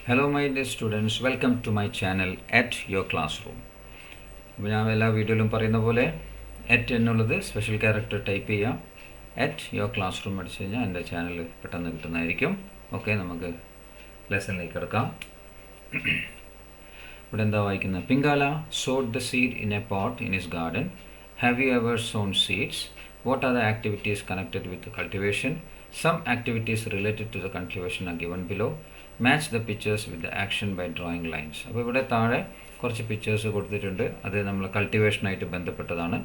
Hello my dear students, welcome to my channel at your classroom. അപ്പോൾ ഞാൻ എല്ലാ വീഡിയോയിലും പറയുന്ന പോലെ അറ്റ് എന്നുള്ളത് സ്പെഷ്യൽ ക്യാരക്ടർ ടൈപ്പ് ചെയ്യാം. അറ്റ് യുവർ ക്ലാസ് റൂം അടിച്ചു കഴിഞ്ഞാൽ എൻ്റെ ചാനൽ പെട്ടെന്ന് കിട്ടുന്നതായിരിക്കും. ഓക്കെ, നമുക്ക് ലെസണിലേക്ക് കിടക്കാം. ഇവിടെ എന്താ വായിക്കുന്നത്? പിങ്കാല sowed the seed in a pot in his garden. Have you ever sown seeds? What are the activities connected with the cultivation? Some activities related to the cultivation are given below. Match the pictures with the action by drawing lines. അപ്പോൾ ഇവിടെ താഴെ കുറച്ച് pictures കൊടുത്തിട്ടുണ്ട്. അത് നമ്മൾ കൾട്ടിവേഷനായിട്ട് ബന്ധപ്പെട്ടതാണ്.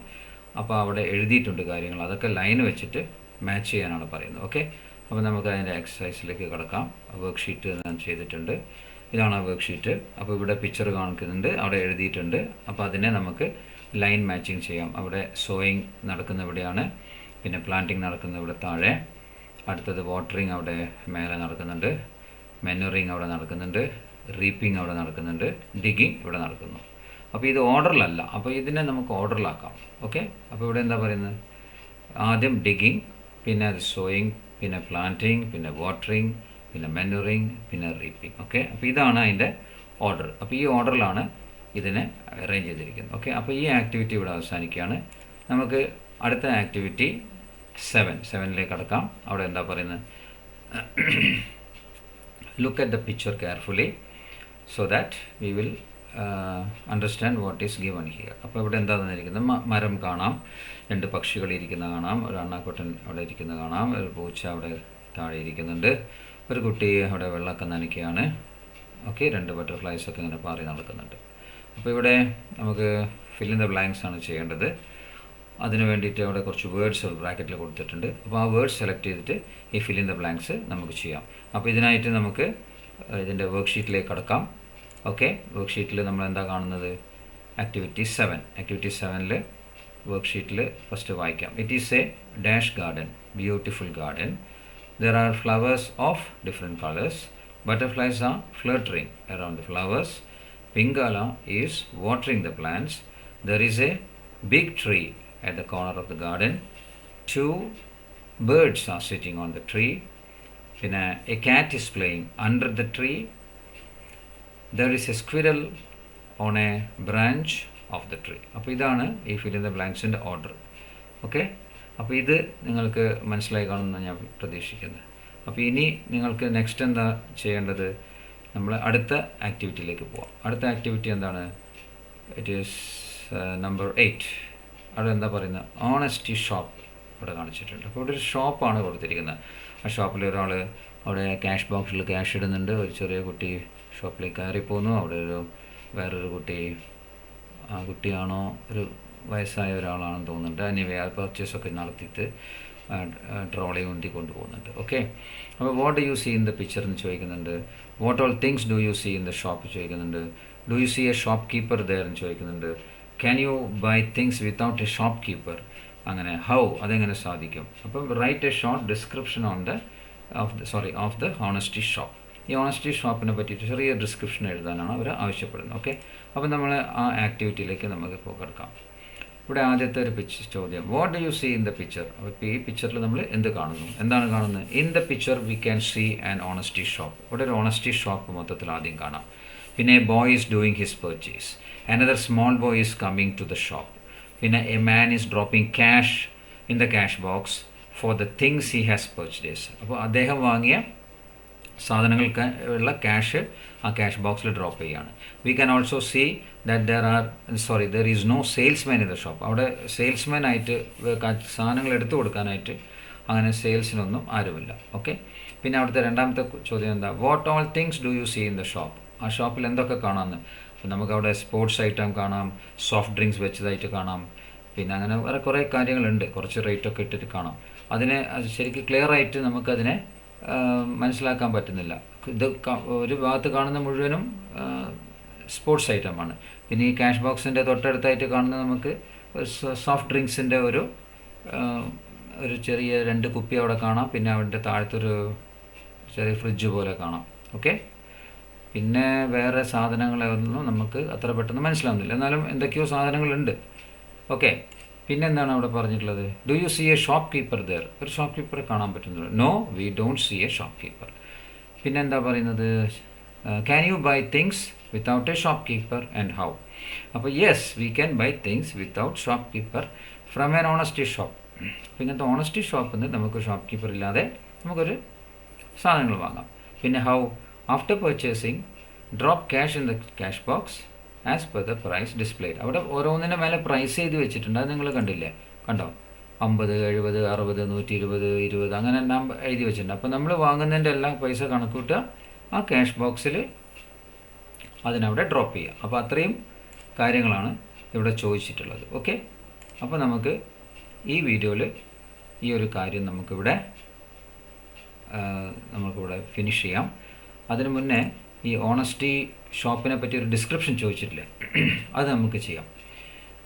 അപ്പോൾ അവിടെ എഴുതിയിട്ടുണ്ട് കാര്യങ്ങൾ. അതൊക്കെ ലൈൻ വെച്ചിട്ട് മാച്ച് ചെയ്യാനാണ് പറയുന്നത്. ഓക്കെ, അപ്പോൾ നമുക്ക് അതിൻ്റെ എക്സസൈസിലേക്ക് കിടക്കാം. വർക്ക് ഷീറ്റ് ഞാൻ ചെയ്തിട്ടുണ്ട്. ഇതാണ് ആ വർക്ക് ഷീറ്റ്. അപ്പോൾ ഇവിടെ പിക്ചർ കാണിക്കുന്നുണ്ട്, അവിടെ എഴുതിയിട്ടുണ്ട്. അപ്പോൾ അതിനെ നമുക്ക് ലൈൻ മാച്ചിങ് ചെയ്യാം. അവിടെ സോയിങ് നടക്കുന്ന ഇവിടെയാണ്, പിന്നെ പ്ലാന്റിങ് നടക്കുന്ന ഇവിടെ താഴെ, അടുത്തത് വാട്ടറിങ് അവിടെ മേലെ നടക്കുന്നുണ്ട്, മെനുറിങ് അവിടെ നടക്കുന്നുണ്ട്, റീപ്പിംഗ് അവിടെ നടക്കുന്നുണ്ട്, ഡിഗിങ് ഇവിടെ നടക്കുന്നു. അപ്പോൾ ഇത് ഓർഡറിലല്ല, അപ്പോൾ ഇതിനെ നമുക്ക് ഓർഡറിലാക്കാം. ഓക്കെ, അപ്പോൾ ഇവിടെ എന്താ പറയുന്നത്? ആദ്യം ഡിഗിങ്, പിന്നെ അത് സോയിങ്, പിന്നെ പ്ലാന്റിങ്, പിന്നെ വാട്ടറിങ്, പിന്നെ മെനുറിങ്, പിന്നെ റീപ്പിംഗ്. ഓക്കെ, അപ്പോൾ ഇതാണ് അതിൻ്റെ ഓർഡർ. അപ്പോൾ ഈ ഓർഡറിലാണ് ഇതിനെ അറേഞ്ച് ചെയ്തിരിക്കുന്നത്. ഓക്കെ, അപ്പോൾ ഈ ആക്ടിവിറ്റി ഇവിടെ അവസാനിക്കുകയാണ്. നമുക്ക് അടുത്ത ആക്ടിവിറ്റി 7ലേക്ക് കടക്കാം. അവിടെ എന്താ പറയുന്നത്? Look at the picture carefully so that we will understand what is given here. അപ്പോൾ ഇവിടെ എന്താ തന്നിരിക്കുന്നത്? മരം കാണാം, 2 പക്ഷികൾ ഇരിക്കുന്ന കാണാം, ഒരു അണ്ണാക്കുട്ടൻ അവിടെ ഇരിക്കുന്നത് കാണാം, ഒരു പൂച്ച അവിടെ താഴെ ഇരിക്കുന്നുണ്ട്, ഒരു കുട്ടി അവിടെ വെള്ളമൊക്കെ നനയ്ക്കുകയാണ്. ഓക്കെ, 2 ബട്ടർഫ്ലൈസ് ഒക്കെ ഇങ്ങനെ പാറി നടക്കുന്നുണ്ട്. അപ്പോൾ ഇവിടെ നമുക്ക് ഫിൽ ഇൻ ദ ബ്ലാങ്ക്സ് ആണ് ചെയ്യേണ്ടത്. അതിന് വേണ്ടിയിട്ട് അവിടെ കുറച്ച് വേർഡ്സ് ബ്രാക്കറ്റിൽ കൊടുത്തിട്ടുണ്ട്. അപ്പോൾ ആ വേർഡ്സ് സെലക്ട് ചെയ്തിട്ട് ഈ ഫിൽ ഇൻ ദ ബ്ലാങ്ക്സ് നമുക്ക് ചെയ്യാം. അപ്പോൾ ഇതിനായിട്ട് നമുക്ക് ഇതിൻ്റെ വർക്ക് ഷീറ്റിലേക്ക് കടക്കാം. ഓക്കെ, വർക്ക് ഷീറ്റിൽ നമ്മൾ എന്താ കാണുന്നത്? ആക്ടിവിറ്റി 7. ആക്ടിവിറ്റി 7ൽ വർക്ക് ഷീറ്റിൽ ഫസ്റ്റ് വായിക്കാം. It is a dash garden, beautiful garden. There are flowers of different colours. Butterflies are fluttering around the flowers. പിങ്കാല is watering the plants. There is a big tree at the corner of the garden. 2 birds are sitting on the tree. Then a cat is playing under the tree. There is a squirrel on a branch of the tree. അപ്പോൾ ഇതാണ് ഈ fill in the ബ്ലാങ്ക്സിൻ്റെ order. Okay, അപ്പോൾ ഇത് നിങ്ങൾക്ക് മനസ്സിലായി കാണുമെന്ന് ഞാൻ പ്രതീക്ഷിക്കുന്നത്. അപ്പോൾ ഇനി നിങ്ങൾക്ക് നെക്സ്റ്റ് എന്താ ചെയ്യേണ്ടത്? നമ്മൾ അടുത്ത ആക്ടിവിറ്റിയിലേക്ക് പോവാം. അടുത്ത ആക്ടിവിറ്റി എന്താണ്? It is number 8. അവിടെ എന്താ പറയുന്നത്? ഓണസ്റ്റി ഷോപ്പ് ഇവിടെ കാണിച്ചിട്ടുണ്ട്. അപ്പോൾ ഇവിടെ ഒരു ഷോപ്പാണ് കൊടുത്തിരിക്കുന്നത്. ആ ഷോപ്പിൽ ഒരാൾ അവിടെ ക്യാഷ് ബോക്സിൽ ക്യാഷ് ഇടുന്നുണ്ട്. ഒരു ചെറിയ കുട്ടി ഷോപ്പിലേക്ക് കയറിപ്പോകുന്നു. അവിടെ വേറൊരു കുട്ടി, ആ കുട്ടിയാണോ ഒരു വയസ്സായ ഒരാളാണെന്ന് തോന്നുന്നുണ്ട്. എനിവേ ആ പർച്ചേസൊക്കെ നടത്തിയിട്ട് ട്രോളി ഉന്തി കൊണ്ടുപോകുന്നുണ്ട്. ഓക്കെ, അപ്പോൾ what do you see in the picture എന്ന് ചോദിക്കുന്നുണ്ട്. What all things do you see in the shop ചോദിക്കുന്നുണ്ട്. Do you see a shopkeeper there എന്ന് ചോദിക്കുന്നുണ്ട്. Can you buy things without a shopkeeper? അങ്ങനെ how, അതെങ്ങനെ സാധിക്കും? അപ്പം write a short description of the honesty shop. ഈ honesty ഷോപ്പിനെ പറ്റിയിട്ട് ചെറിയ ഡിസ്ക്രിപ്ഷൻ എഴുതാനാണ് അവർ ആവശ്യപ്പെടുന്നത്. ഓക്കെ, അപ്പം നമ്മൾ ആ ആക്ടിവിറ്റിയിലേക്ക് നമുക്ക് കിടക്കാം. ഇവിടെ ആദ്യത്തെ ഒരു ചോദ്യം, what do you see in the picture? അപ്പോൾ ഇപ്പോൾ ഈ പിക്ചറിൽ നമ്മൾ എന്ത് കാണുന്നു? എന്താണ് കാണുന്നത്? In the picture we can see an honesty shop. ഇവിടെ ഒരു ഓണസ്റ്റി ഷോപ്പ് മൊത്തത്തിൽ ആദ്യം കാണാം. പിന്നെ a boy is doing his purchase. Another small boy is coming to the shop. Then a man is dropping cash in the cash box for the things he has purchased. അപ്പോൾ അദ്ദേഹം വാങ്ങിയ സാധനങ്ങൾക്ക് ഉള്ള cash ആ cash ബോക്സിൽ drop ചെയ്യുകയാണ്. We can also see that there is no salesman in the shop. അവിടെ salesman ആയിട്ട് സാധനങ്ങൾ എടുത്തു കൊടുക്കാനായിട്ട് അങ്ങനെ സെയിൽസിനൊന്നും ആരുമില്ല. ഓക്കെ, പിന്നെ അവിടുത്തെ രണ്ടാമത്തെ ചോദ്യം എന്താ? What all things do you see in the shop? ആ ഷോപ്പിൽ എന്തൊക്കെ കാണാമെന്ന്? നമുക്കവിടെ സ്പോർട്സ് ഐറ്റം കാണാം, സോഫ്റ്റ് ഡ്രിങ്ക്സ് വെച്ചതായിട്ട് കാണാം, പിന്നെ അങ്ങനെ വേറെ കുറേ കാര്യങ്ങളുണ്ട്. കുറച്ച് റേറ്റൊക്കെ ഇട്ടിട്ട് കാണാം. അതിനെ ശരിക്കും ക്ലിയർ ആയിട്ട് നമുക്കതിനെ മനസ്സിലാക്കാൻ പറ്റുന്നില്ല. ഇത് ഒരു ഭാഗത്ത് കാണുന്ന മുഴുവനും സ്പോർട്സ് ഐറ്റമാണ്. പിന്നെ ഈ ക്യാഷ് ബോക്സിൻ്റെ തൊട്ടടുത്തായിട്ട് കാണുന്ന നമുക്ക് സോഫ്റ്റ് ഡ്രിങ്ക്സിൻ്റെ ഒരു ചെറിയ 2 കുപ്പി അവിടെ കാണാം. പിന്നെ അവിടെ താഴത്തൊരു ചെറിയ ഫ്രിഡ്ജ് പോലെ കാണാം. ഓക്കെ, പിന്നെ വേറെ സാധനങ്ങളൊന്നും നമുക്ക് അത്ര പെട്ടെന്ന് മനസ്സിലാവുന്നില്ല. എന്നാലും എന്തൊക്കെയോ സാധനങ്ങളുണ്ട്. ഓക്കെ, പിന്നെ എന്താണ് അവിടെ പറഞ്ഞിട്ടുള്ളത്? Do you see a shopkeeper there? ഒരു ഷോപ്പ് കീപ്പറെ കാണാൻ പറ്റുന്നുള്ളൂ. No, we don't see a shopkeeper. പിന്നെ എന്താ പറയുന്നത്? Can you buy things without a shopkeeper and how? അപ്പോൾ yes we can buy things without shop keeper from an honesty shop. അപ്പോൾ ഇങ്ങനത്തെ ഓണസ്റ്റി ഷോപ്പിൽ നിന്ന് നമുക്ക് ഷോപ്പ് കീപ്പർ ഇല്ലാതെ നമുക്കൊരു സാധനങ്ങൾ വാങ്ങാം. പിന്നെ how? After purchasing drop cash in the cash box as per the price displayed. അവിടെ ഓരോന്നിൻ്റെ മേലെ പ്രൈസ് ചെയ്ത് വെച്ചിട്ടുണ്ട്, അത് നിങ്ങൾ കണ്ടില്ലേ? കണ്ടോ? 50, 70, 60, 120, 20 അങ്ങനെ എല്ലാം എഴുതി വെച്ചിട്ടുണ്ട്. അപ്പോൾ നമ്മൾ വാങ്ങുന്നതിൻ്റെ എല്ലാ പൈസ കണക്കൂട്ടുക, ആ ക്യാഷ് ബോക്സിൽ അതിനവിടെ ഡ്രോപ്പ് ചെയ്യുക. അപ്പോൾ അത്രയും കാര്യങ്ങളാണ് ഇവിടെ ചോദിച്ചിട്ടുള്ളത്. ഓക്കെ, അപ്പോൾ നമുക്ക് ഈ വീഡിയോയിൽ ഈ ഒരു കാര്യം നമുക്കിവിടെ ഫിനിഷ് ചെയ്യാം. അതിനു മുന്നേ ഈ ഓണസ്റ്റി ഷോപ്പിനെ പറ്റി ഒരു ഡിസ്ക്രിപ്ഷൻ ചോദിച്ചിട്ടില്ലേ, അത് നമുക്ക് ചെയ്യാം.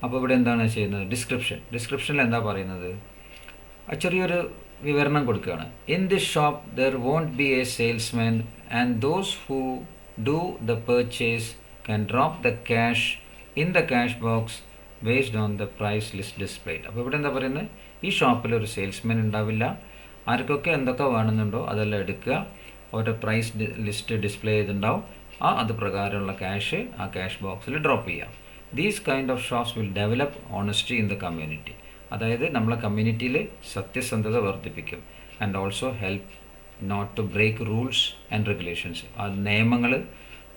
അപ്പോൾ ഇവിടെ എന്താണ് ചെയ്യുന്നത്? ഡിസ്ക്രിപ്ഷനിൽ എന്താ പറയുന്നത്? ചെറിയൊരു വിവരണം കൊടുക്കുകയാണ്. In this shop there won't be a salesman and those who do the purchase can drop the cash in the cash box based on the price list displayed. അപ്പോൾ ഇവിടെ എന്താ പറയുന്നത്? ഈ ഷോപ്പിൽ ഒരു സെയിൽസ്മാൻ ഉണ്ടാവില്ല. ആർക്കൊക്കെ എന്തൊക്കെ വേണമെന്നുണ്ടോ അതെല്ലാം എടുക്കുക, അവരുടെ പ്രൈസ് ലിസ്റ്റ് ഡിസ്പ്ലേ ചെയ്തിട്ടുണ്ടാവും, അത് പ്രകാരമുള്ള ക്യാഷ് ആ ക്യാഷ് ബോക്സിൽ ഡ്രോപ്പ് ചെയ്യാം. These kind of shops will develop honesty in the community. അതായത് നമ്മളെ കമ്മ്യൂണിറ്റിയിൽ സത്യസന്ധത വർദ്ധിപ്പിക്കും. And also help not to break rules and regulations. ആ നിയമങ്ങൾ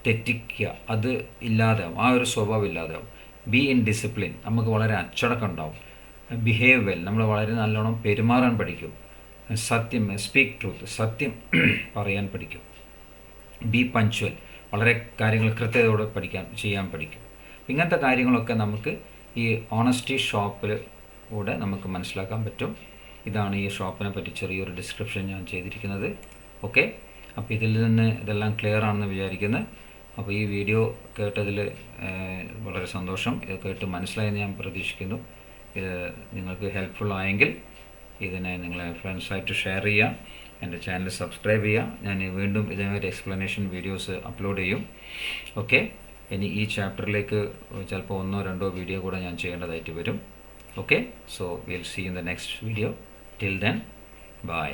തെറ്റിക്കുക, അത് ഇല്ലാതാവും, ആ ഒരു സ്വഭാവം ഇല്ലാതാവും. ബി ഇൻ ഡിസിപ്ലിൻ, നമുക്ക് വളരെ അച്ചടക്കം ഉണ്ടാവും. ബിഹേവ് വെൽ, നമ്മൾ വളരെ നല്ലോണം പെരുമാറാൻ പഠിക്കും. സത്യം, സ്പീക്ക് ട്രൂത്ത്, സത്യം പറയാൻ പഠിക്കും. ബി പഞ്ച്വൽ, വളരെ കാര്യങ്ങൾ കൃത്യതയോടെ ചെയ്യാൻ പഠിക്കും. ഇങ്ങനത്തെ കാര്യങ്ങളൊക്കെ നമുക്ക് ഈ ഓണസ്റ്റി ഷോപ്പിലൂടെ നമുക്ക് മനസ്സിലാക്കാൻ പറ്റും. ഇതാണ് ഈ ഷോപ്പിനെ പറ്റി ചെറിയൊരു ഡിസ്ക്രിപ്ഷൻ ഞാൻ ചെയ്തിരിക്കുന്നത്. ഓക്കെ, അപ്പോൾ ഇതിൽ നിന്ന് ഇതെല്ലാം ക്ലിയർ ആണെന്ന് വിചാരിക്കുന്നു. അപ്പോൾ ഈ വീഡിയോ കേട്ടതിൽ വളരെ സന്തോഷം. ഇത് കേട്ട് മനസ്സിലായെന്ന് ഞാൻ പ്രതീക്ഷിക്കുന്നു. ഇത് നിങ്ങൾക്ക് ഹെൽപ്ഫുൾ ആയെങ്കിൽ ഇതിനെ നിങ്ങളെ ഫ്രണ്ട്സായിട്ട് ഷെയർ ചെയ്യുക, എൻ്റെ ചാനൽ സബ്സ്ക്രൈബ് ചെയ്യുക. ഞാൻ വീണ്ടും ഇതേമാതിരി എക്സ്പ്ലനേഷൻ വീഡിയോസ് അപ്ലോഡ് ചെയ്യും. ഓക്കെ, ഇനി ഈ ചാപ്റ്ററിലേക്ക് ചിലപ്പോൾ 1-2 വീഡിയോ കൂടെ ഞാൻ ചെയ്യേണ്ടതായിട്ട് വരും. Okay, so will see in the next video. Till then, by.